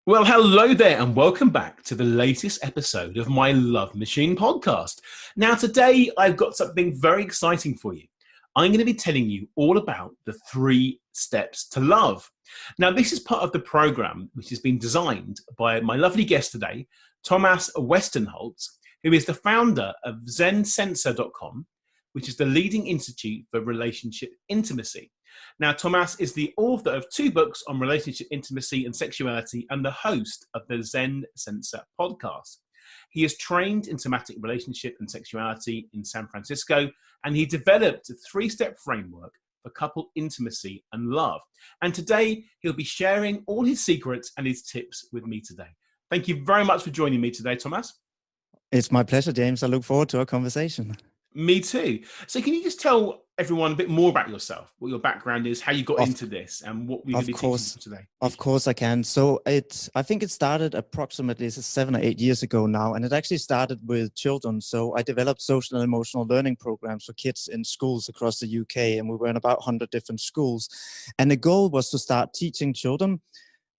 Well, hello there, and welcome back to the latest episode of my Love Machine podcast. Now, today I've got something very exciting for you. I'm going to be telling you all about the 3 steps to love. Now, this is part of the program which has been designed by my lovely guest today, Thomas Westenholtz, who is the founder of ZenSensor.com, which is the leading institute for relationship intimacy. Now, Thomas is the author of 2 books on relationship intimacy and sexuality and the host of the Zen Sensor podcast. He is trained in somatic relationship and sexuality in San Francisco, and he developed a 3-step framework for couple intimacy and love. And today, he'll be sharing all his secrets and his tips with me today. Thank you very much for joining me today, Thomas. It's my pleasure, James. I look forward to our conversation. Me too. So can you just tell everyone a bit more about yourself, what your background is, how you got into this, and what we're going to be teaching today? Of course I can. So I think it started approximately 7 or 8 years ago now, and it actually started with children. So I developed social and emotional learning programs for kids in schools across the UK, and we were in about 100 different schools. And the goal was to start teaching children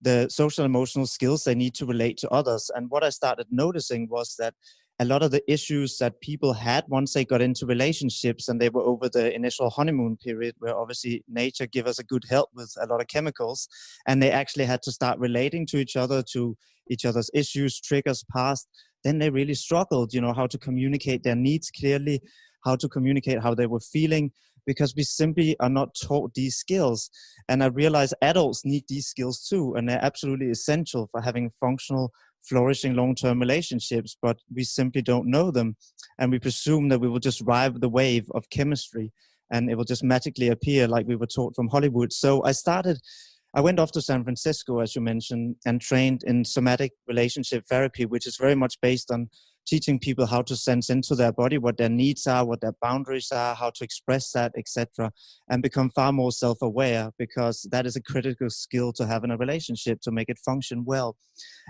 the social and emotional skills they need to relate to others. And what I started noticing was that a lot of the issues that people had once they got into relationships and they were over the initial honeymoon period, where obviously nature give us a good help with a lot of chemicals, and they actually had to start relating to each other's issues, triggers, past, then they really struggled, how to communicate their needs clearly, how to communicate how they were feeling, because we simply are not taught these skills. And I realize adults need these skills too, and they're absolutely essential for having functional, flourishing long-term relationships, but we simply don't know them. And we presume that we will just ride the wave of chemistry and it will just magically appear like we were taught from Hollywood. So I went off to San Francisco, as you mentioned, and trained in somatic relationship therapy, which is very much based on teaching people how to sense into their body, what their needs are, what their boundaries are, how to express that, etc., and become far more self-aware, because that is a critical skill to have in a relationship to make it function well.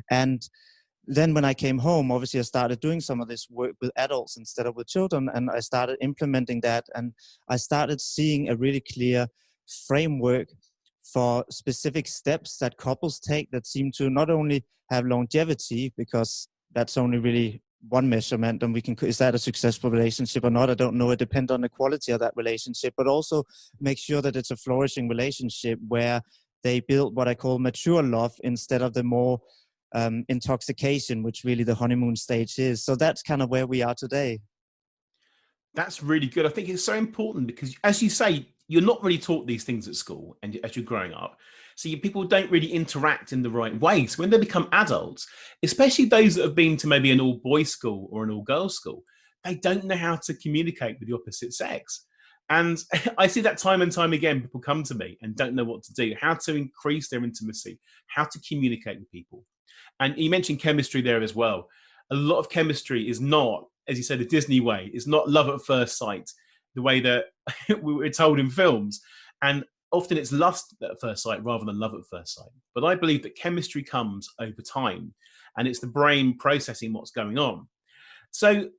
And then when I came home, obviously I started doing some of this work with adults instead of with children, and I started implementing that, and I started seeing a really clear framework for specific steps that couples take that seem to not only have longevity, because that's only really one measurement, and is that a successful relationship or not? I don't know. It depends on the quality of that relationship, but also make sure that it's a flourishing relationship where they build what I call mature love instead of the more intoxication, which really the honeymoon stage is. So that's kind of where we are today. That's really good. I think it's so important because, as you say, you're not really taught these things at school and as you're growing up. So people don't really interact in the right way. So when they become adults, especially those that have been to maybe an all-boys school or an all-girls school, they don't know how to communicate with the opposite sex. And I see that time and time again, people come to me and don't know what to do, how to increase their intimacy, how to communicate with people. And you mentioned chemistry there as well. A lot of chemistry is not, as you said, the Disney way. It's not love at first sight, the way that we were told in films. And often it's lust at first sight rather than love at first sight. But I believe that chemistry comes over time, and it's the brain processing what's going on. So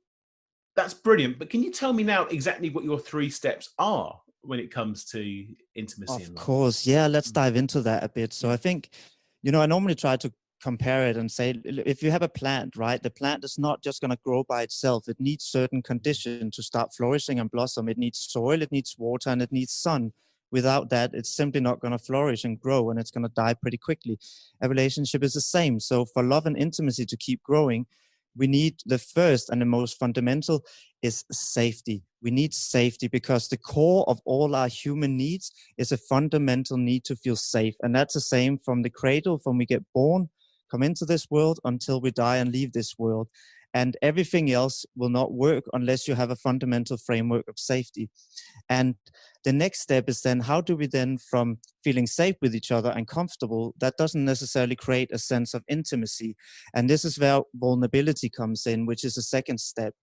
that's brilliant. But can you tell me now exactly what your 3 steps are when it comes to intimacy? Of course. Yeah, let's dive into that a bit. So I think, I normally try to compare it and say, if you have a plant, right, the plant is not just going to grow by itself. It needs certain conditions to start flourishing and blossom. It needs soil, it needs water, and it needs sun. Without that, it's simply not going to flourish and grow, and it's going to die pretty quickly. A relationship is the same. So for love and intimacy to keep growing, we need the first and the most fundamental is safety. We need safety because the core of all our human needs is a fundamental need to feel safe. And that's the same from the cradle, from we get born, come into this world until we die and leave this world. And everything else will not work unless you have a fundamental framework of safety. And the next step is then, how do we then, from feeling safe with each other and comfortable, that doesn't necessarily create a sense of intimacy. And this is where vulnerability comes in, which is the second step.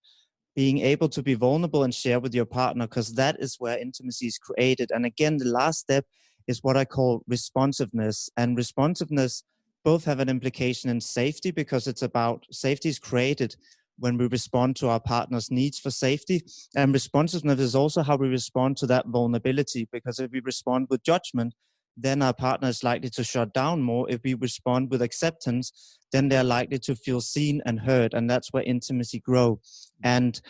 Being able to be vulnerable and share with your partner, because that is where intimacy is created. And again, the last step is what I call responsiveness. And responsiveness both have an implication in safety, because it's about safety is created when we respond to our partner's needs for safety. And responsiveness is also how we respond to that vulnerability, because if we respond with judgment, then our partner is likely to shut down more. If we respond with acceptance, then they're likely to feel seen and heard, and that's where intimacy grows. And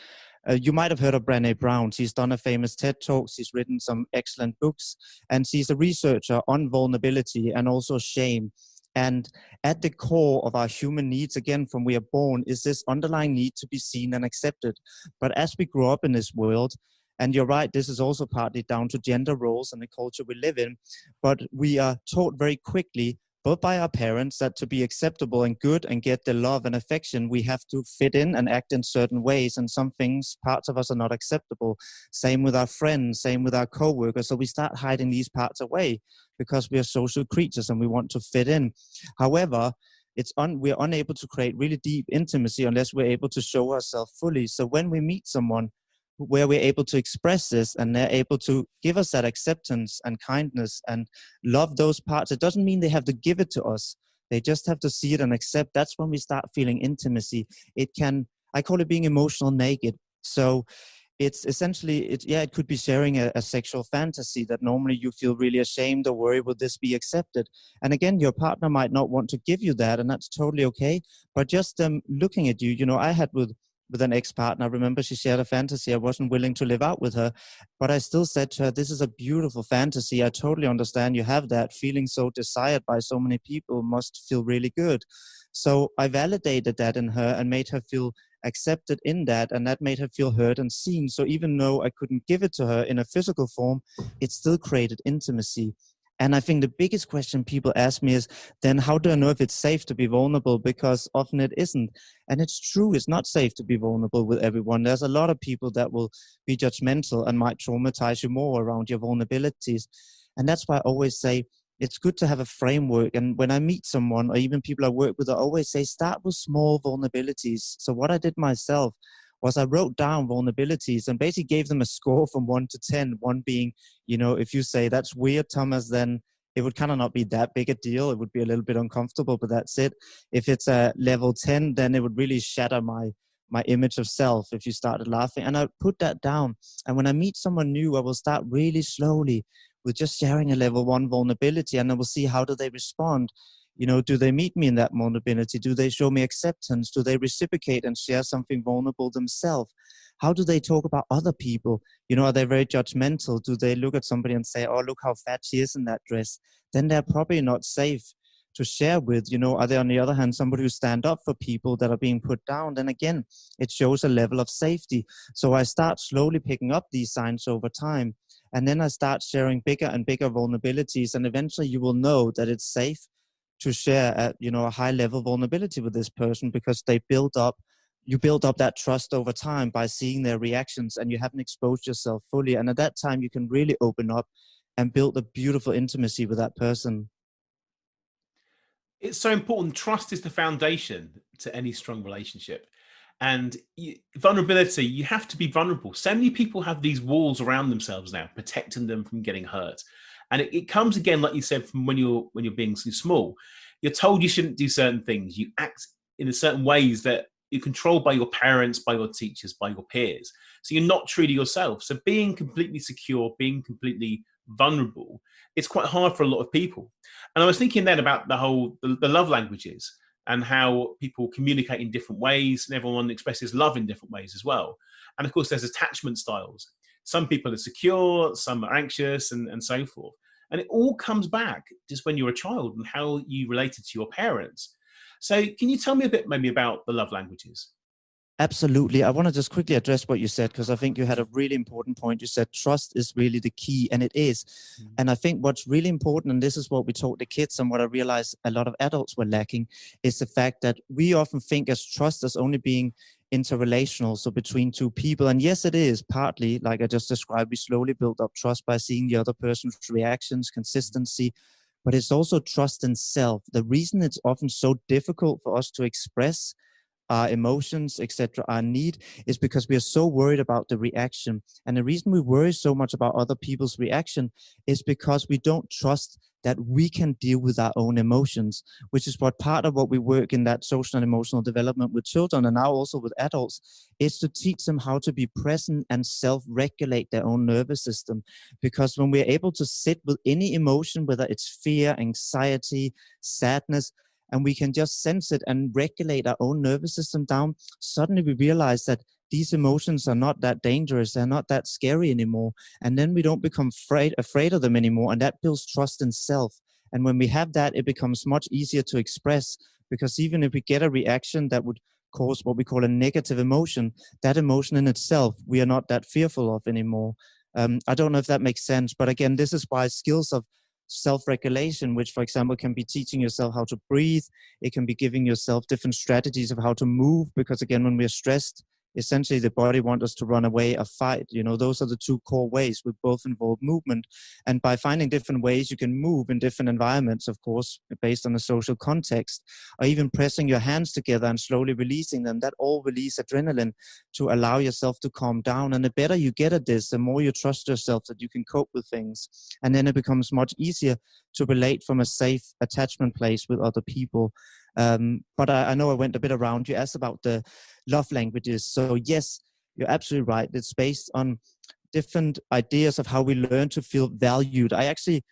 you might have heard of Brené Brown. She's done a famous TED Talk. She's written some excellent books, and she's a researcher on vulnerability and also shame. And at the core of our human needs, again, from we are born, is this underlying need to be seen and accepted. But as we grow up in this world, and you're right, this is also partly down to gender roles and the culture we live in, but we are taught very quickly, both by our parents, that to be acceptable and good and get the love and affection, we have to fit in and act in certain ways. And some things, parts of us are not acceptable. Same with our friends, same with our co-workers. So we start hiding these parts away because we are social creatures and we want to fit in. However, we're unable to create really deep intimacy unless we're able to show ourselves fully. So when we meet someone where we're able to express this and they're able to give us that acceptance and kindness and love those parts, it doesn't mean they have to give it to us. They just have to see it and accept. That's when we start feeling intimacy. I call it being emotional naked. So it's essentially, it could be sharing a sexual fantasy that normally you feel really ashamed or worried, will this be accepted? And again, your partner might not want to give you that, and that's totally okay. But just looking at you, I had with an ex-partner, I remember she shared a fantasy I wasn't willing to live out with her, but I still said to her, this is a beautiful fantasy. I totally understand you have that. Feeling so desired by so many people must feel really good. So I validated that in her and made her feel accepted in that, and that made her feel heard and seen. So even though I couldn't give it to her in a physical form, it still created intimacy. And I think the biggest question people ask me is, then how do I know if it's safe to be vulnerable? Because often it isn't. And it's true, it's not safe to be vulnerable with everyone. There's a lot of people that will be judgmental and might traumatize you more around your vulnerabilities. And that's why I always say, it's good to have a framework. And when I meet someone or even people I work with, I always say, start with small vulnerabilities. So what I did myself was I wrote down vulnerabilities and basically gave them a score from 1 to 10, 1 being, if you say that's weird, Thomas, then it would kind of not be that big a deal. It would be a little bit uncomfortable, but that's it. If it's a level 10, then it would really shatter my image of self if you started laughing. And I put that down. And when I meet someone new, I will start really slowly with just sharing a level 1 vulnerability, and I will see how do they respond. Do they meet me in that vulnerability? Do they show me acceptance? Do they reciprocate and share something vulnerable themselves? How do they talk about other people? Are they very judgmental? Do they look at somebody and say, oh, look how fat she is in that dress? Then they're probably not safe to share with. Are they, on the other hand, somebody who stand up for people that are being put down? Then again, it shows a level of safety. So I start slowly picking up these signs over time. And then I start sharing bigger and bigger vulnerabilities. And eventually you will know that it's safe to share at, a high level vulnerability with this person, because you build up that trust over time by seeing their reactions, and you haven't exposed yourself fully. And at that time, you can really open up and build a beautiful intimacy with that person. It's so important. Trust is the foundation to any strong relationship. And vulnerability, you have to be vulnerable. So many people have these walls around themselves now, protecting them from getting hurt. And it comes again, like you said, from when you're being so small. You're told you shouldn't do certain things. You act in a certain ways that you're controlled by your parents, by your teachers, by your peers. So you're not true to yourself. So being completely secure, being completely vulnerable, it's quite hard for a lot of people. And I was thinking then about the love languages and how people communicate in different ways, and everyone expresses love in different ways as well. And of course, there's attachment styles. Some people are secure, some are anxious, and so forth. And it all comes back just when you're a child and how you related to your parents. So can you tell me a bit maybe about the love languages? Absolutely. I want to just quickly address what you said, because I think you had a really important point. You said trust is really the key, and it is. Mm-hmm. And I think what's really important, and this is what we taught the kids and what I realized a lot of adults were lacking, is the fact that we often think as trust as only being interrelational, so between two people. And yes, it is partly, like I just described, we slowly build up trust by seeing the other person's reactions, consistency, but it's also trust in self. The reason it's often so difficult for us to express our emotions, etc., our need, is because we are so worried about the reaction. And the reason we worry so much about other people's reaction is because we don't trust that we can deal with our own emotions, which is what part of what we work in that social and emotional development with children, and now also with adults, is to teach them how to be present and self-regulate their own nervous system. Because when we're able to sit with any emotion, whether it's fear, anxiety, sadness, and we can just sense it and regulate our own nervous system down, suddenly we realize that these emotions are not that dangerous, they're not that scary anymore. And then we don't become afraid of them anymore. And that builds trust in self. And when we have that, it becomes much easier to express, because even if we get a reaction that would cause what we call a negative emotion, that emotion in itself, we are not that fearful of anymore. I don't know if that makes sense, but again, this is why skills of self-regulation, which for example can be teaching yourself how to breathe, it can be giving yourself different strategies of how to move, because again, when we're stressed, essentially the body wants us to run away or fight. You know, those are the two core ways, which both involve movement. And by finding different ways you can move in different environments, of course, based on the social context, or even pressing your hands together and slowly releasing them, that all release adrenaline to allow yourself to calm down. And the better you get at this, the more you trust yourself that you can cope with things. And then it becomes much easier to relate from a safe attachment place with other people. But I know I went a bit around. You asked about the love languages. So yes, you're absolutely right. It's based on different ideas of how we learn to feel valued. I actually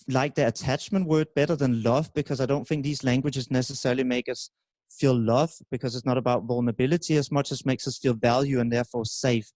like the attachment word better than love, because I don't think these languages necessarily make us feel love, because it's not about vulnerability as much as makes us feel value and therefore safe.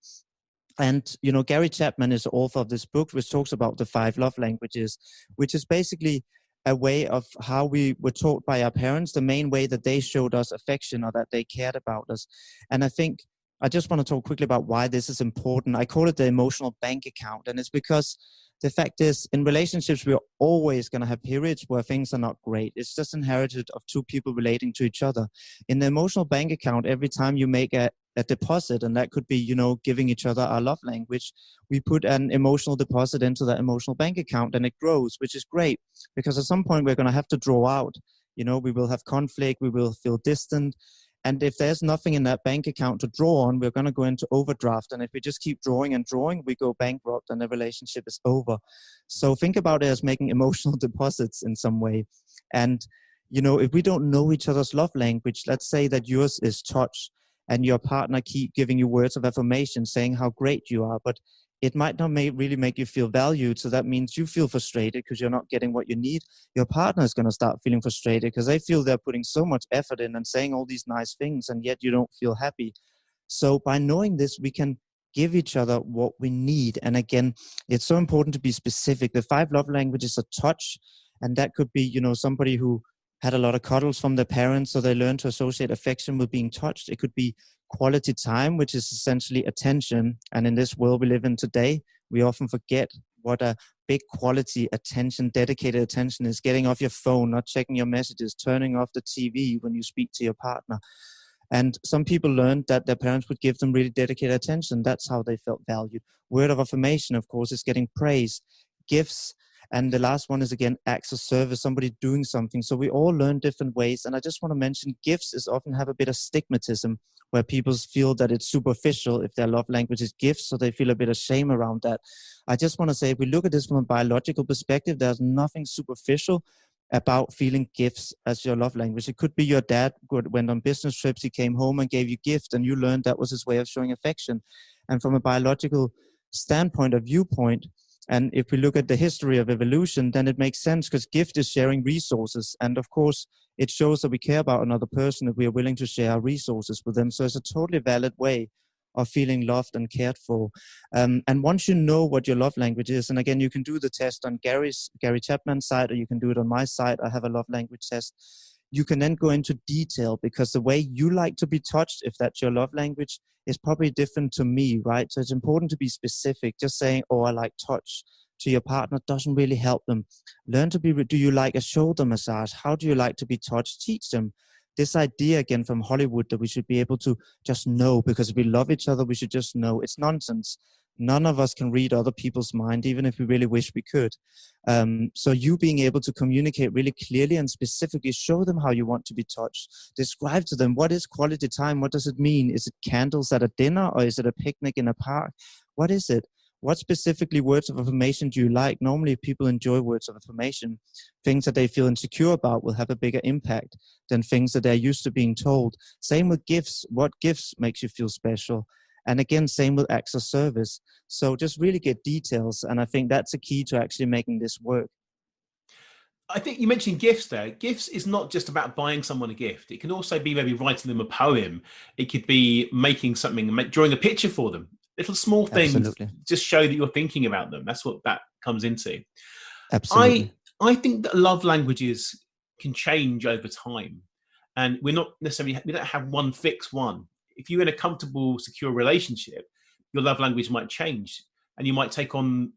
And, you know, Gary Chapman is the author of this book, which talks about the 5 love languages, which is basically a way of how we were taught by our parents, the main way that they showed us affection or that they cared about us. And I think I just want to talk quickly about why this is important. I call it the emotional bank account. And it's because the fact is, in relationships, we're always going to have periods where things are not great. It's just inherited of 2 people relating to each other. In the emotional bank account, every time you make a deposit, and that could be, you know, giving each other our love language, we put an emotional deposit into that emotional bank account, and it grows, which is great, because at some point we're going to have to draw out. You know, we will have conflict, we will feel distant, and if there's nothing in that bank account to draw on, we're going to go into overdraft. And if we just keep drawing and drawing, we go bankrupt and the relationship is over. So think about it as making emotional deposits in some way. And, you know, if we don't know each other's love language, let's say that yours is touch, and your partner keep giving you words of affirmation, saying how great you are, but it might not really make you feel valued. So that means you feel frustrated because you're not getting what you need. Your partner is going to start feeling frustrated because they feel they're putting so much effort in and saying all these nice things, and yet you don't feel happy. So by knowing this, we can give each other what we need. And again, it's so important to be specific. The 5 love languages are touch, and that could be, you know, somebody who had a lot of cuddles from their parents, so they learn to associate affection with being touched. It could be quality time, which is essentially attention. And in this world we live in today, we often forget what a big quality attention, dedicated attention is. Getting off your phone, not checking your messages, turning off the TV when you speak to your partner. And some people learned that their parents would give them really dedicated attention. That's how they felt valued. Word of affirmation, of course, is getting praise. Gifts. And the last one is, again, acts of service, somebody doing something. So we all learn different ways. And I just want to mention, gifts is often have a bit of stigmatism, where people feel that it's superficial if their love language is gifts, so they feel a bit of shame around that. I just want to say, if we look at this from a biological perspective, there's nothing superficial about feeling gifts as your love language. It could be your dad went on business trips, he came home and gave you gifts, and you learned that was his way of showing affection. And from a biological standpoint or viewpoint, and if we look at the history of evolution, then it makes sense, because gift is sharing resources. And of course, it shows that we care about another person if we are willing to share our resources with them. So it's a totally valid way of feeling loved and cared for. And once you know what your love language is, and again, you can do the test on Gary Chapman's site, or you can do it on my site. I have a love language test. You can then go into detail, because the way you like to be touched, if that's your love language, is probably different to me, right? So it's important to be specific. Just saying, oh, I like touch to your partner doesn't really help them. Learn to be, do you like a shoulder massage? How do you like to be touched? Teach them. This idea, again, from Hollywood, that we should be able to just know, because we love each other, we should just know. It's nonsense. None of us can read other people's mind, even if we really wish we could. So you being able to communicate really clearly and specifically, show them how you want to be touched. Describe to them, what is quality time? What does it mean? Is it candles at a dinner, or is it a picnic in a park? What is it? what specifically words of affirmation do you like? Normally, if people enjoy words of affirmation, things that they feel insecure about will have a bigger impact than things that they're used to being told. Same with gifts. What gifts makes you feel special? And again, same with acts of service. So just really get details. And I think that's a key to actually making this work. I think you mentioned gifts there. Gifts is not just about buying someone a gift. It can also be maybe writing them a poem. It could be making something, drawing a picture for them. Little small things Absolutely. just show that you're thinking about them. That's what that comes into. Absolutely. I think that love languages can change over time, and we don't have one fixed one. If you're in a comfortable, secure relationship, your love language might change, and you might take on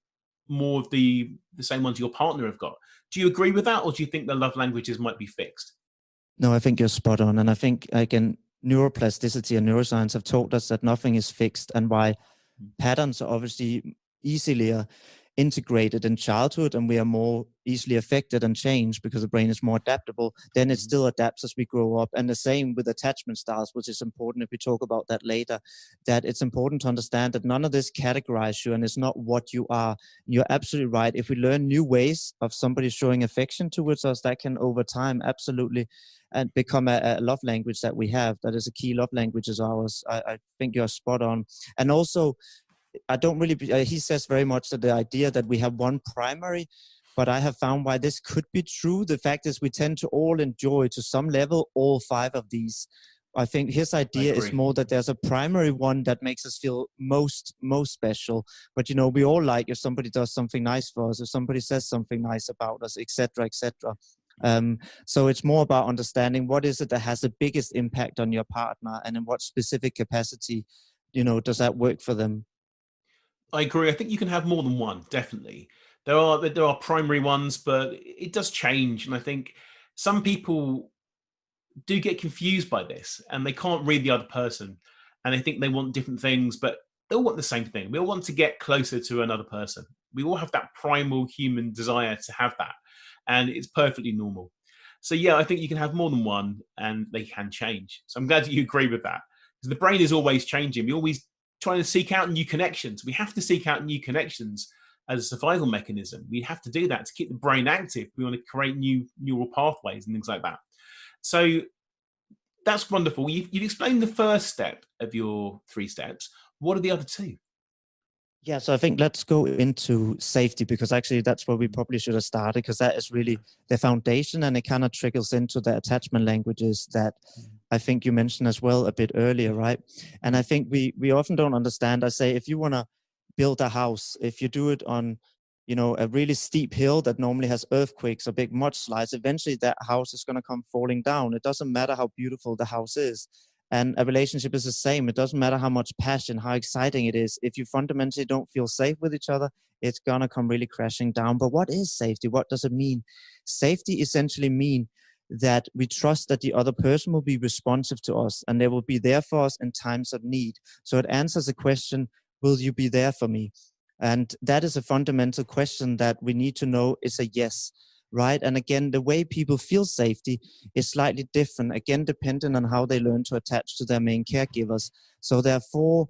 more of the same ones your partner have got. Do you agree with that, or do you think the love languages might be fixed? No, I think you're spot on. And I think, again, neuroplasticity and neuroscience have taught us that nothing is fixed, and why patterns are obviously easily integrated in childhood, and we are more easily affected and changed because the brain is more adaptable, then it still adapts as we grow up. And the same with attachment styles, which is important if we talk about that later, that it's important to understand that none of this categorizes you and it's not what you are. You're absolutely right. If we learn new ways of somebody showing affection towards us, that can over time absolutely and become a love language that we have. That is a key love language is ours. I think you're spot on. And also, I don't really, he says very much that the idea that we have one primary, but I have found why this could be true. The fact is we tend to all enjoy to some level all five of these. I think his idea is more that there's a primary one that makes us feel most special. But, you know, we all like if somebody does something nice for us, if somebody says something nice about us, etc., etc. So it's more about understanding what is it that has the biggest impact on your partner, and in what specific capacity, you know, does that work for them? I agree. I think you can have more than one, definitely. There are primary ones, but it does change. And I think some people do get confused by this, and they can't read the other person, and they think they want different things, but they all want the same thing. We all want to get closer to another person. We all have that primal human desire to have that, and it's perfectly normal. So yeah, I think you can have more than one, and they can change. So I'm glad that you agree with that, because the brain is always changing. We always trying to seek out new connections. We have to seek out new connections as a survival mechanism. We have to do that to keep the brain active. We want to create new neural pathways and things like that. So that's wonderful. You've explained the first step of your 3 steps. What are the other 2? Yeah, so I think let's go into safety, because actually that's where we probably should have started, because that is really the foundation, and it kind of trickles into the attachment languages that I think you mentioned as well a bit earlier, right? And I think we often don't understand. I say, if you want to build a house, if you do it on, you know, a really steep hill that normally has earthquakes or big mudslides, eventually that house is going to come falling down. It doesn't matter how beautiful the house is. And a relationship is the same. It doesn't matter how much passion, how exciting it is. If you fundamentally don't feel safe with each other, it's going to come really crashing down. But what is safety? What does it mean? Safety essentially mean that we trust that the other person will be responsive to us, and they will be there for us in times of need. So it answers the question, will you be there for me? And that is a fundamental question that we need to know is a yes, right? And again, the way people feel safety is slightly different, again, depending on how they learn to attach to their main caregivers. So there are 4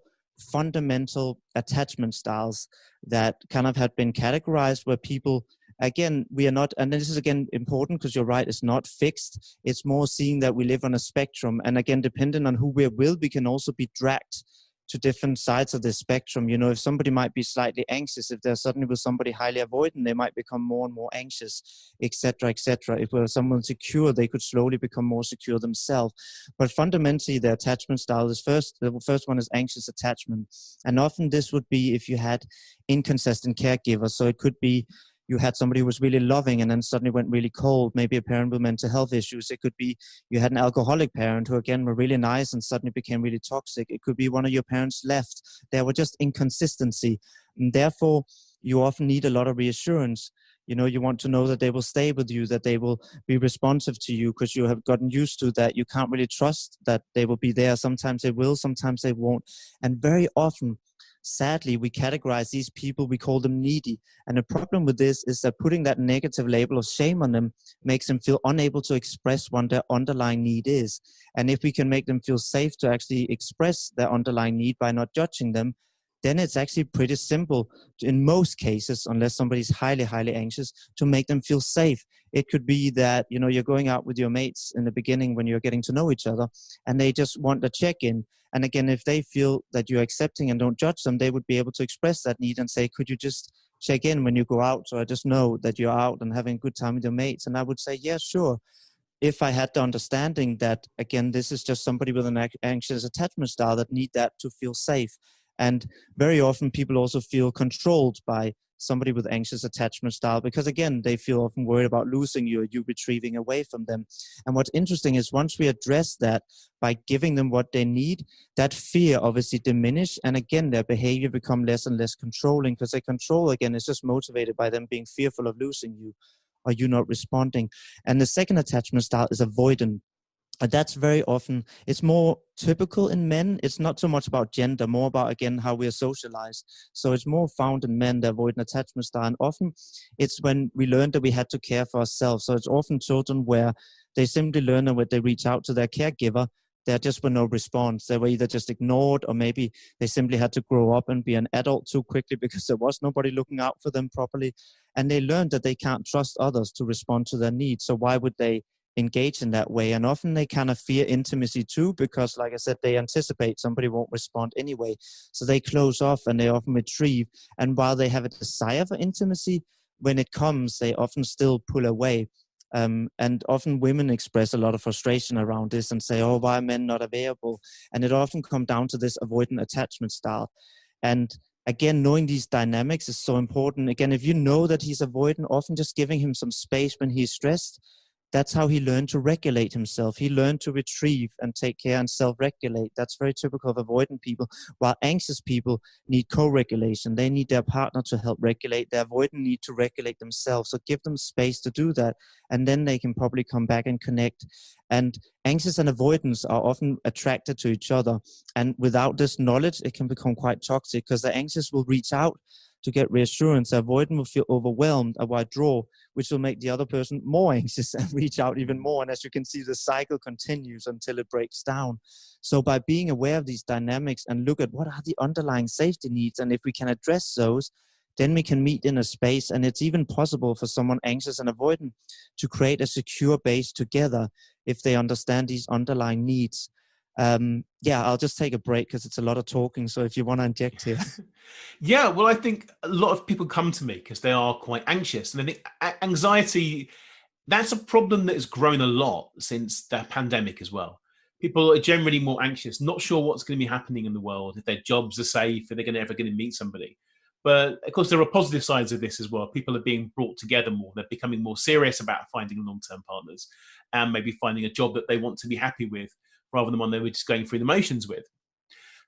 fundamental attachment styles that kind of have been categorized, where people, again, we are not, and this is again important because you're right, it's not fixed. It's more seeing that we live on a spectrum. And again, depending on who we're with, we can also be dragged to different sides of the spectrum. You know, if somebody might be slightly anxious, if they're suddenly with somebody highly avoidant, they might become more and more anxious, etc., etc. If we're someone secure, they could slowly become more secure themselves. But fundamentally, the attachment style is the first one is anxious attachment. And often this would be if you had inconsistent caregivers. So it could be you had somebody who was really loving and then suddenly went really cold, maybe a parent with mental health issues. It could be you had an alcoholic parent who, again, were really nice and suddenly became really toxic. It could be one of your parents left. There were just inconsistency. And therefore, you often need a lot of reassurance. You know, you want to know that they will stay with you, that they will be responsive to you, because you have gotten used to that. You can't really trust that they will be there. Sometimes they will, sometimes they won't. And very often, sadly, we categorize these people, we call them needy. And the problem with this is that putting that negative label of shame on them makes them feel unable to express what their underlying need is. And if we can make them feel safe to actually express their underlying need by not judging them, then it's actually pretty simple in most cases, unless somebody's highly, highly anxious, to make them feel safe. It could be that, you're going out with your mates in the beginning when you're getting to know each other, and they just want a check-in. And again, if they feel that you're accepting and don't judge them, they would be able to express that need and say, could you just check in when you go out, so I just know that you're out and having a good time with your mates? And I would say, yeah, sure. If I had the understanding that, again, this is just somebody with an anxious attachment style that need that to feel safe. And very often people also feel controlled by somebody with anxious attachment style, because again, they feel often worried about losing you or you retrieving away from them. And what's interesting is once we address that by giving them what they need, that fear obviously diminish. And again, their behavior become less and less controlling, because their control, again, is just motivated by them being fearful of losing you or you not responding. And the second attachment style is avoidant. And that's very often, it's more typical in men. It's not so much about gender, more about, again, how we are socialized. So it's more found in men, the avoidant attachment style. And often it's when we learned that we had to care for ourselves. So it's often children where they simply learn that when they reach out to their caregiver, there just were no response. They were either just ignored, or maybe they simply had to grow up and be an adult too quickly because there was nobody looking out for them properly. And they learned that they can't trust others to respond to their needs. So why would they engage in that way? And often they kind of fear intimacy too, because like I said, they anticipate somebody won't respond anyway. So they close off and they often retrieve. And while they have a desire for intimacy, when it comes, they often still pull away. And often women express a lot of frustration around this and say, oh, why are men not available? And it often comes down to this avoidant attachment style. And again, knowing these dynamics is so important. Again, if you know that he's avoidant, often just giving him some space when he's stressed, that's how he learned to regulate himself. He learned to retrieve and take care and self-regulate. That's very typical of avoidant people. While anxious people need co-regulation. They need their partner to help regulate. The avoidant need to regulate themselves. So give them space to do that. And then they can probably come back and connect. And anxious and avoidance are often attracted to each other. And without this knowledge, it can become quite toxic, because the anxious will reach out to get reassurance. The avoidant will feel overwhelmed and withdraw, which will make the other person more anxious and reach out even more. And as you can see, the cycle continues until it breaks down. So by being aware of these dynamics and look at what are the underlying safety needs, and if we can address those, then we can meet in a space. And it's even possible for someone anxious and avoidant to create a secure base together if they understand these underlying needs. I'll just take a break because it's a lot of talking. So if you want to inject here. Yeah, well, I think a lot of people come to me because they are quite anxious. And I think anxiety, that's a problem that has grown a lot since the pandemic as well. People are generally more anxious, not sure what's going to be happening in the world, if their jobs are safe, if they're ever going to meet somebody. But of course, there are positive sides of this as well. People are being brought together more. They're becoming more serious about finding long-term partners and maybe finding a job that they want to be happy with, rather than one they were just going through the motions with.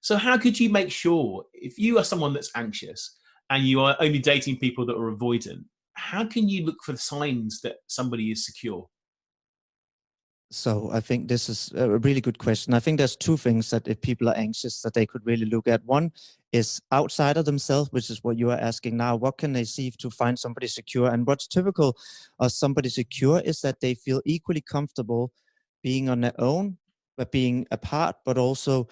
So how could you make sure, if you are someone that's anxious and you are only dating people that are avoidant, how can you look for the signs that somebody is secure? So I think this is a really good question. I think there's two things that if people are anxious that they could really look at. One is outside of themselves, which is what you are asking now. What can they see to find somebody secure? And what's typical of somebody secure is that they feel equally comfortable being on their own, but being apart, but also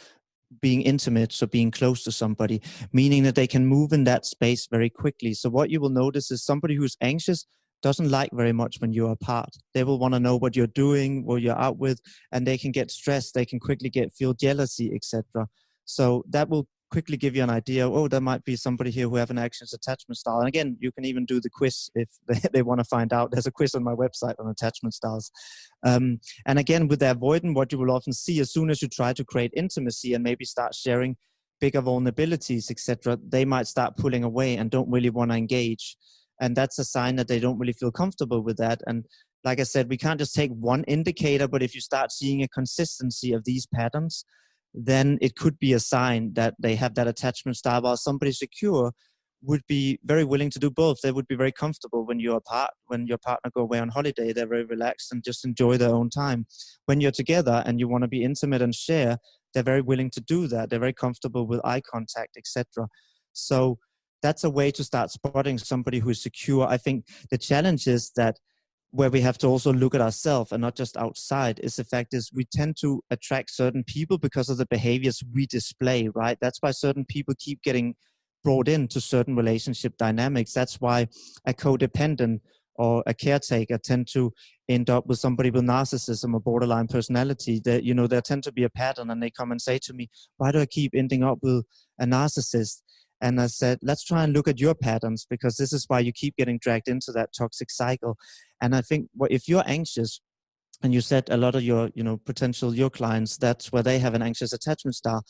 being intimate, so being close to somebody, meaning that they can move in that space very quickly. So what you will notice is somebody who's anxious doesn't like very much when you're apart. They will want to know what you're doing, what you're out with, and they can get stressed. They can quickly feel jealousy, etc. So that will quickly give you an idea. Oh, there might be somebody here who have an anxious attachment style. And again, you can even do the quiz if they want to find out. There's a quiz on my website on attachment styles. And again, with the avoidant, what you will often see as soon as you try to create intimacy and maybe start sharing bigger vulnerabilities, etc., they might start pulling away and don't really want to engage. And that's a sign that they don't really feel comfortable with that. And like I said, we can't just take one indicator, but if you start seeing a consistency of these patterns, then it could be a sign that they have that attachment style. While somebody secure would be very willing to do both. They would be very comfortable when you're apart. When your partner go away on holiday, they're very relaxed and just enjoy their own time. When you're together and you want to be intimate and share, they're very willing to do that. They're very comfortable with eye contact, etc. So that's a way to start spotting somebody who is secure. I think the challenge is that where we have to also look at ourselves and not just outside, is the fact is we tend to attract certain people because of the behaviors we display, right? That's why certain people keep getting brought into certain relationship dynamics. That's why a codependent or a caretaker tend to end up with somebody with narcissism or borderline personality. That, you know, there tend to be a pattern, and they come and say to me, why do I keep ending up with a narcissist? And I said, let's try and look at your patterns, because this is why you keep getting dragged into that toxic cycle. And I think if you're anxious, and you said a lot of your, you know, potential, your clients, that's where they have an anxious attachment style,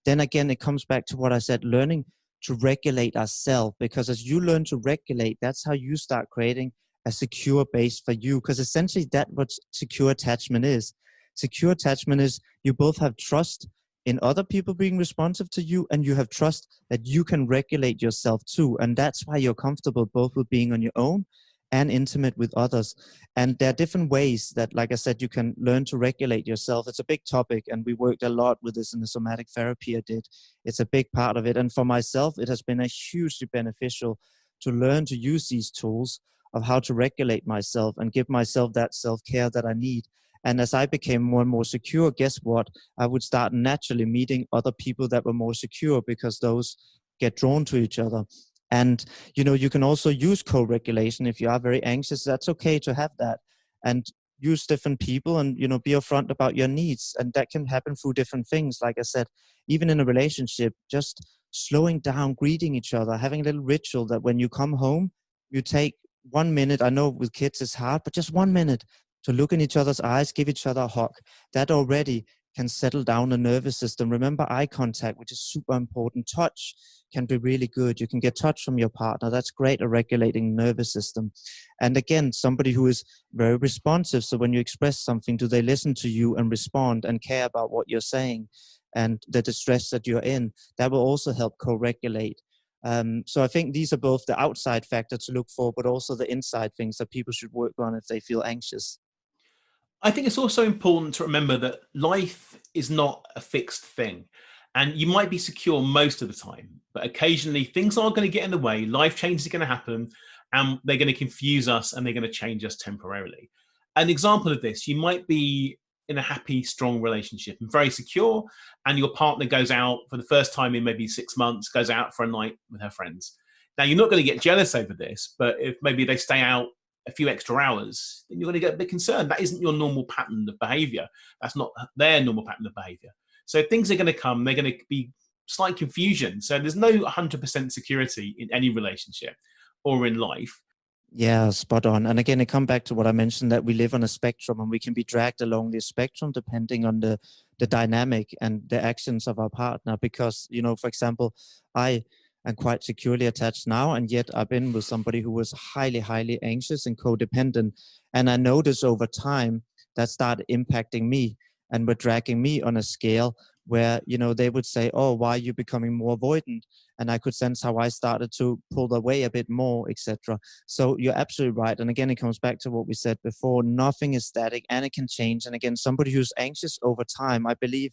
then again, it comes back to what I said, learning to regulate ourselves, because as you learn to regulate, that's how you start creating a secure base for you. Because essentially that's what secure attachment is. Secure attachment is you both have trust in other people being responsive to you, and you have trust that you can regulate yourself too. And that's why you're comfortable both with being on your own and intimate with others. And there are different ways that, like I said, you can learn to regulate yourself. It's a big topic, and we worked a lot with this in the somatic therapy I did. It's a big part of it. And for myself, it has been a hugely beneficial to learn to use these tools of how to regulate myself and give myself that self-care that I need. And as I became more and more secure, guess what? I would start naturally meeting other people that were more secure, because those get drawn to each other. And, you know, you can also use co-regulation. If you are very anxious, that's okay to have that. And use different people and, you know, be upfront about your needs. And that can happen through different things. Like I said, even in a relationship, just slowing down, greeting each other, having a little ritual that when you come home, you take 1 minute. I know with kids it's hard, but just 1 minute to look in each other's eyes, give each other a hug. That already can settle down the nervous system. Remember eye contact, which is super important. Touch can be really good. You can get touch from your partner. That's great at regulating the nervous system. And again, somebody who is very responsive. So when you express something, do they listen to you and respond and care about what you're saying and the distress that you're in? That will also help co-regulate. So I think these are both the outside factor to look for, but also the inside things that people should work on if they feel anxious. I think it's also important to remember that life is not a fixed thing. And you might be secure most of the time, but occasionally things are going to get in the way. Life changes are going to happen, and they're going to confuse us, and they're going to change us temporarily. An example of this, you might be in a happy, strong relationship and very secure, and your partner goes out for the first time in maybe 6 months, goes out for a night with her friends. Now, you're not going to get jealous over this, but if maybe they stay out a few extra hours, then you're going to get a bit concerned. That isn't your normal pattern of behavior. That's not their normal pattern of behavior. So things are going to come, they're going to be slight confusion. So there's no 100% security in any relationship or in life. Yeah, spot on. And again, it comes back to what I mentioned, that we live on a spectrum and we can be dragged along this spectrum depending on the dynamic and the actions of our partner. Because, you know, for example, I am quite securely attached now, and yet I've been with somebody who was highly, highly anxious and codependent. And I noticed over time that started impacting me and were dragging me on a scale where, you know, they would say, oh, why are you becoming more avoidant? And I could sense how I started to pull away a bit more, etc. So you're absolutely right. And again, it comes back to what we said before. Nothing is static and it can change. And again, somebody who's anxious over time, I believe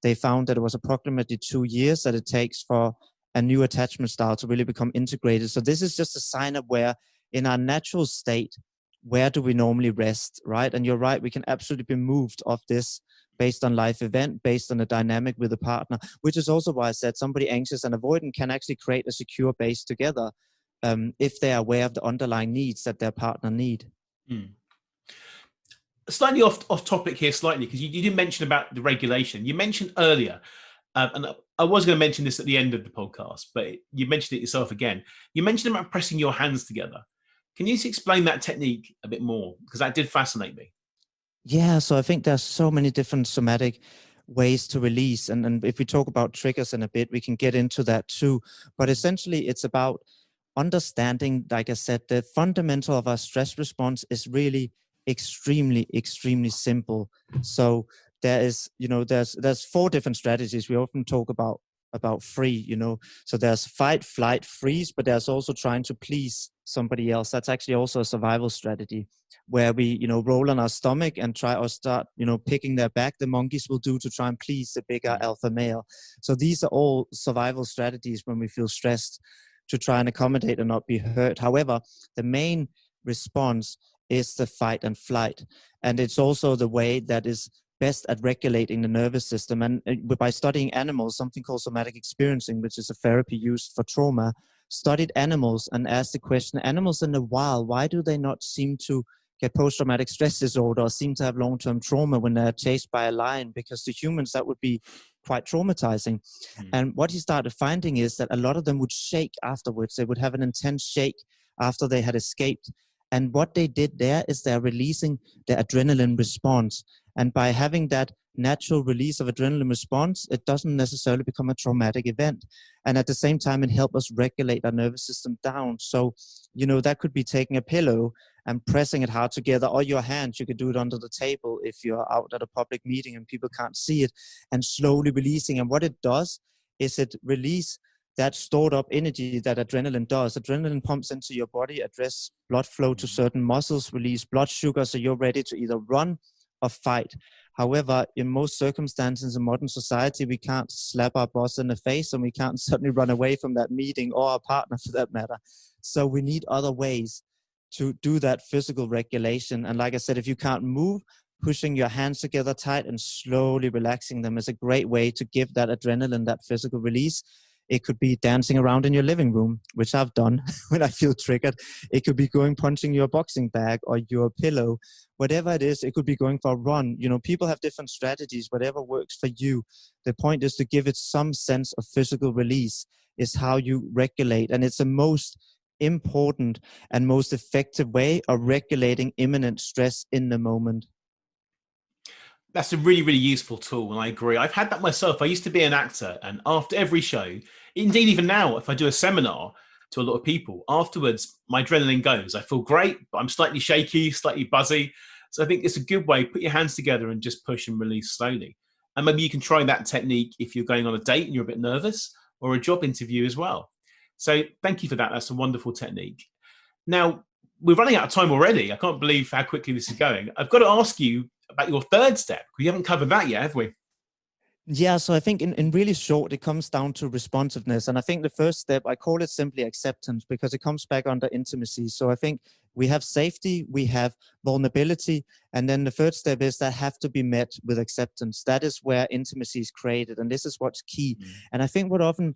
they found that it was approximately 2 years that it takes for a new attachment style to really become integrated. So this is just a sign of where in our natural state, where do we normally rest, right? And you're right, we can absolutely be moved off this based on life event, based on a dynamic with a partner, which is also why I said somebody anxious and avoidant can actually create a secure base together if they are aware of the underlying needs that their partner need. Hmm. Slightly off topic here, slightly, because you didn't mention about the regulation. You mentioned earlier, and I was going to mention this at the end of the podcast, but you mentioned it yourself again. You mentioned about pressing your hands together. Can you explain that technique a bit more? Because that did fascinate me. Yeah, so I think there's so many different somatic ways to release. And if we talk about triggers in a bit, we can get into that too. But essentially, it's about understanding, like I said, the fundamental of our stress response is really extremely, extremely simple. So there is, you know, there's 4 different strategies. We often talk about free, you know. So there's fight, flight, freeze, but there's also trying to please somebody else. That's actually also a survival strategy where we, you know, roll on our stomach and try or start, you know, picking their back. The monkeys will do to try and please the bigger alpha male. So these are all survival strategies when we feel stressed, to try and accommodate and not be hurt. However, the main response is the fight and flight. And it's also the way that is best at regulating the nervous system. And by studying animals, something called somatic experiencing, which is a therapy used for trauma, studied animals and asked the question, animals in the wild, why do they not seem to get post-traumatic stress disorder or seem to have long-term trauma when they're chased by a lion? Because to humans, that would be quite traumatizing. And what he started finding is that a lot of them would shake afterwards. They would have an intense shake after they had escaped. And what they did there is they're releasing the adrenaline response. And by having that natural release of adrenaline response, it doesn't necessarily become a traumatic event. And at the same time, it helps us regulate our nervous system down. So, that could be taking a pillow and pressing it hard together, or your hands. You could do it under the table if you're out at a public meeting and people can't see it, and slowly releasing. And what it does is it release that stored up energy that adrenaline does. Adrenaline pumps into your body, address blood flow to certain muscles, release blood sugar, so you're ready to either run or fight. However, in most circumstances in modern society, we can't slap our boss in the face, and we can't suddenly run away from that meeting, or our partner for that matter. So we need other ways to do that physical regulation. And like I said, if you can't move, pushing your hands together tight and slowly relaxing them is a great way to give that adrenaline that physical release. It could be dancing around in your living room, which I've done when I feel triggered. It could be punching your boxing bag or your pillow, whatever it is. It could be going for a run. People have different strategies, whatever works for you. The point is to give it some sense of physical release is how you regulate. And it's the most important and most effective way of regulating imminent stress in the moment. That's a really, really useful tool, and I agree. I've had that myself. I used to be an actor, and after every show, indeed even now, if I do a seminar to a lot of people, afterwards my adrenaline goes. I feel great, but I'm slightly shaky, slightly buzzy. So I think it's a good way. Put your hands together and just push and release slowly. And maybe you can try that technique if you're going on a date and you're a bit nervous, or a job interview as well. So thank you for that. That's a wonderful technique. Now, we're running out of time already. I can't believe how quickly this is going. I've got to ask you about your third step. We haven't covered that yet, have we? Yeah, so I think in really short, it comes down to responsiveness. And I think the first step, I call it simply acceptance, because it comes back under intimacy. So I think we have safety, we have vulnerability, and then the third step is that have to be met with acceptance. That is where intimacy is created, and this is what's key. And I think what often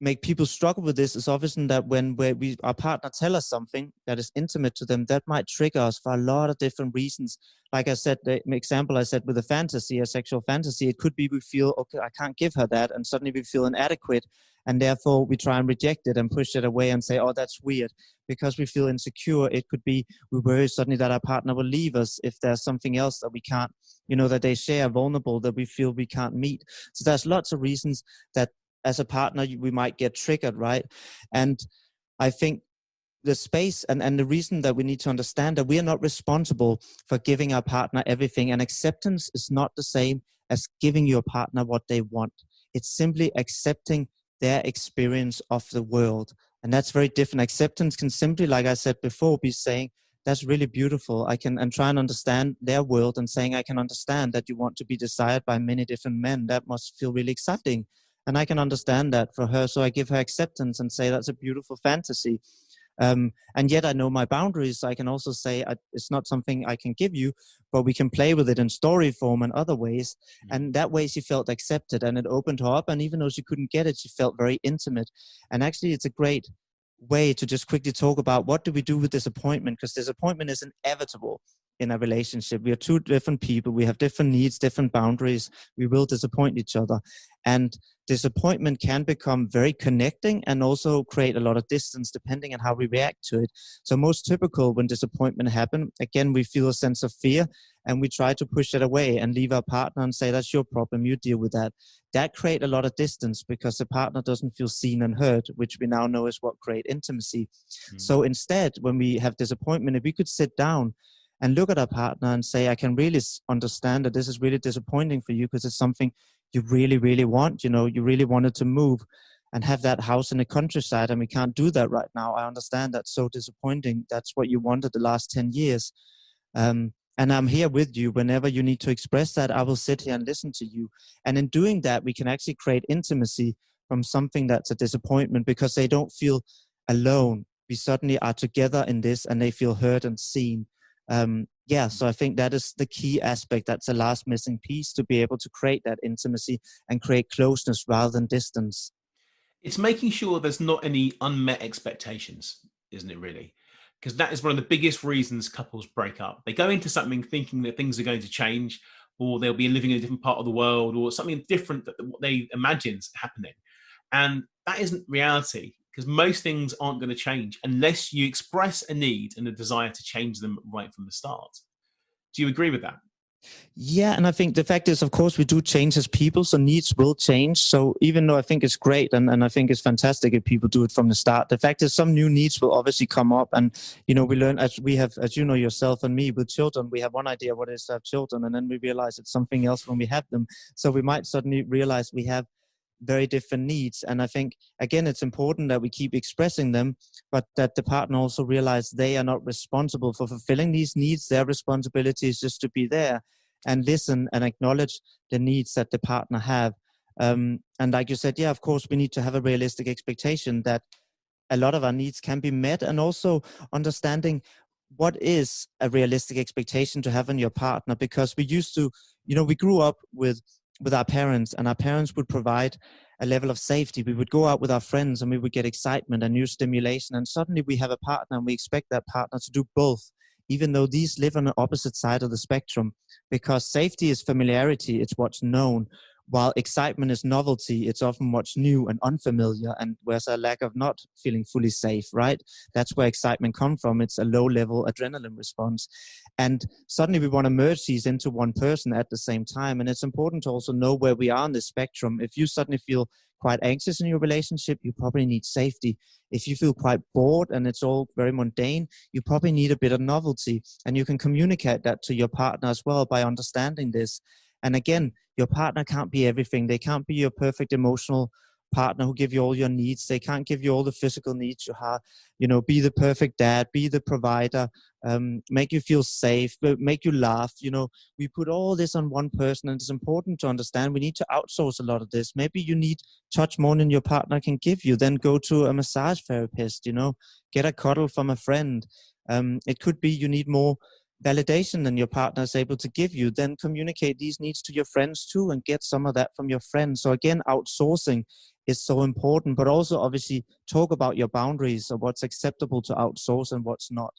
make people struggle with this is often that when our partner tell us something that is intimate to them, that might trigger us for a lot of different reasons. Like I said, the example I said with a fantasy, a sexual fantasy, it could be we feel, okay, I can't give her that, and suddenly we feel inadequate, and therefore we try and reject it and push it away and say, oh, that's weird, because we feel insecure. It could be we worry suddenly that our partner will leave us if there's something else that we can't, that they share vulnerable, that we feel we can't meet. So there's lots of reasons that as a partner, we might get triggered, right? And I think the space and the reason that we need to understand that we are not responsible for giving our partner everything. And acceptance is not the same as giving your partner what they want. It's simply accepting their experience of the world. And that's very different. Acceptance can simply, like I said before, be saying, that's really beautiful. And try and understand their world, and saying, I can understand that you want to be desired by many different men. That must feel really exciting. And I can understand that for her. So I give her acceptance and say, that's a beautiful fantasy. And yet I know my boundaries. I can also say, it's not something I can give you, but we can play with it in story form and other ways. And that way she felt accepted, and it opened her up. And even though she couldn't get it, she felt very intimate. And actually it's a great way to just quickly talk about what do we do with disappointment, because disappointment is inevitable in a relationship. We are two different people. We have different needs, different boundaries. We will disappoint each other. And disappointment can become very connecting and also create a lot of distance depending on how we react to it. So most typical when disappointment happens, again, we feel a sense of fear and we try to push it away and leave our partner and say, that's your problem, you deal with that. That create a lot of distance because the partner doesn't feel seen and heard, which we now know is what create intimacy. So instead, when we have disappointment, if we could sit down and look at our partner and say, I can really understand that this is really disappointing for you because it's something you really, really want. You really wanted to move and have that house in the countryside, and we can't do that right now. I understand that's so disappointing. That's what you wanted the last 10 years. And I'm here with you. Whenever you need to express that, I will sit here and listen to you. And in doing that, we can actually create intimacy from something that's a disappointment because they don't feel alone. We suddenly are together in this and they feel heard and seen. So I think that is the key aspect. That's the last missing piece to be able to create that intimacy and create closeness rather than distance. It's making sure there's not any unmet expectations, isn't it, really? Because that is one of the biggest reasons couples break up. They go into something thinking that things are going to change, or they'll be living in a different part of the world, or something different that what they imagine is happening. And that isn't reality, because most things aren't going to change unless you express a need and a desire to change them right from the start. Do you agree with that? Yeah, and I think the fact is, of course, we do change as people, so needs will change. So even though I think it's great and I think it's fantastic if people do it from the start, the fact is some new needs will obviously come up. And, we learn as we have, as you know, yourself and me with children, we have one idea what it is to have children, and then we realize it's something else when we have them. So we might suddenly realize we have very different needs. And I think, again, it's important that we keep expressing them, but that the partner also realize they are not responsible for fulfilling these needs. Their responsibility is just to be there and listen and acknowledge the needs that the partner have. And like you said, yeah, of course, we need to have a realistic expectation that a lot of our needs can be met, and also understanding what is a realistic expectation to have in your partner. Because we used to, we grew up with our parents, and our parents would provide a level of safety. We would go out with our friends and we would get excitement and new stimulation. And suddenly we have a partner and we expect that partner to do both, even though these live on the opposite side of the spectrum. Because safety is familiarity, it's what's known, while excitement is novelty, it's often what's new and unfamiliar, and where's a lack of not feeling fully safe, right? That's where excitement comes from. It's a low-level adrenaline response. And suddenly we want to merge these into one person at the same time. And it's important to also know where we are on the spectrum. If you suddenly feel quite anxious in your relationship, you probably need safety. If you feel quite bored and it's all very mundane, you probably need a bit of novelty. And you can communicate that to your partner as well by understanding this. And again, your partner can't be everything. They can't be your perfect emotional partner who give you all your needs. They can't give you all the physical needs you have. Be the perfect dad, be the provider, make you feel safe, make you laugh. We put all this on one person, and it's important to understand we need to outsource a lot of this. Maybe you need touch more than your partner can give you. Then go to a massage therapist, get a cuddle from a friend. It could be you need more validation than your partner is able to give you. Then communicate these needs to your friends too, and get some of that from your friends. So again, outsourcing is so important, but also obviously talk about your boundaries of what's acceptable to outsource and what's not.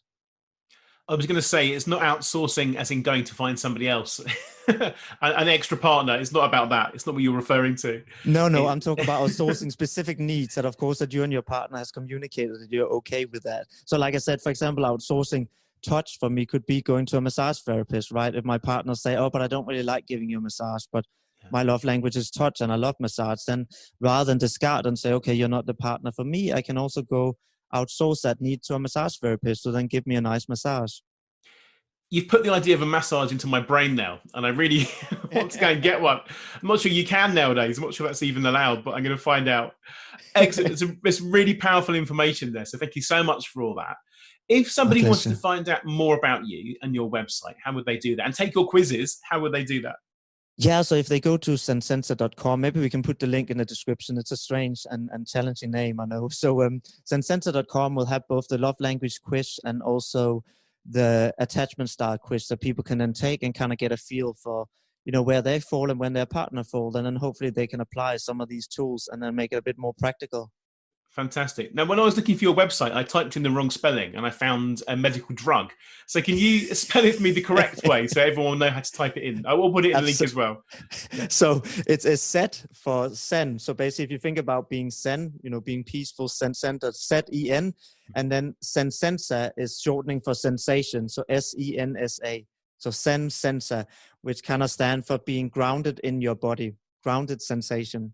I was going to say, it's not outsourcing as in going to find somebody else, an extra partner. It's not about that. It's not what you're referring to. No, I'm talking about outsourcing specific needs that, of course, that you and your partner has communicated that you're okay with that. So like I said, for example, outsourcing touch for me could be going to a massage therapist, right? If my partner say, oh, but I don't really like giving you a massage, but my love language is touch and I love massage, then rather than discard and say, okay, you're not the partner for me, I can also go outsource that need to a massage therapist to then give me a nice massage. You've put the idea of a massage into my brain now, and I really want to go and get one. I'm not sure you can nowadays. I'm not sure that's even allowed, but I'm going to find out. Excellent. It's really powerful information there. So thank you so much for all that. If somebody wanted to find out more about you and your website, how would they do that? And take your quizzes, how would they do that? Yeah, so if they go to sensenza.com, maybe we can put the link in the description. It's a strange and challenging name, I know. So sensenza.com will have both the love language quiz and also the attachment style quiz that people can then take and kind of get a feel for, where they fall and when their partner falls. And then hopefully they can apply some of these tools and then make it a bit more practical. Fantastic. Now, when I was looking for your website, I typed in the wrong spelling and I found a medical drug. So can you spell it for me the correct way so everyone will know how to type it in? I will put it in the link as well. So it's a set for Zen. So basically, if you think about being Zen, being peaceful, Zen-centered, Z-E-N, and then Sensenza is shortening for sensation. So S-E-N-S-A. So Sensenza, which kind of stand for being grounded in your body, grounded sensation.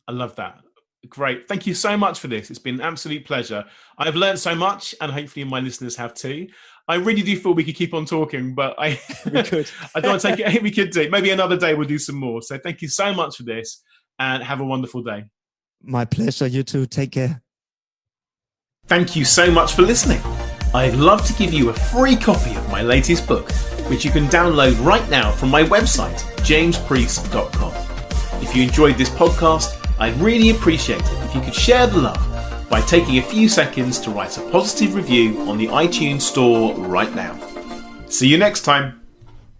I love that. Great. Thank you so much for this. It's been an absolute pleasure. I've learned so much, and hopefully my listeners have too. I really do feel we could keep on talking, but we could. I don't want to take it. We could do. Maybe another day we'll do some more. So thank you so much for this, and have a wonderful day. My pleasure. You too. Take care. Thank you so much for listening. I'd love to give you a free copy of my latest book, which you can download right now from my website, jamespreece.com. If you enjoyed this podcast, I'd really appreciate it if you could share the love by taking a few seconds to write a positive review on the iTunes store right now. See you next time.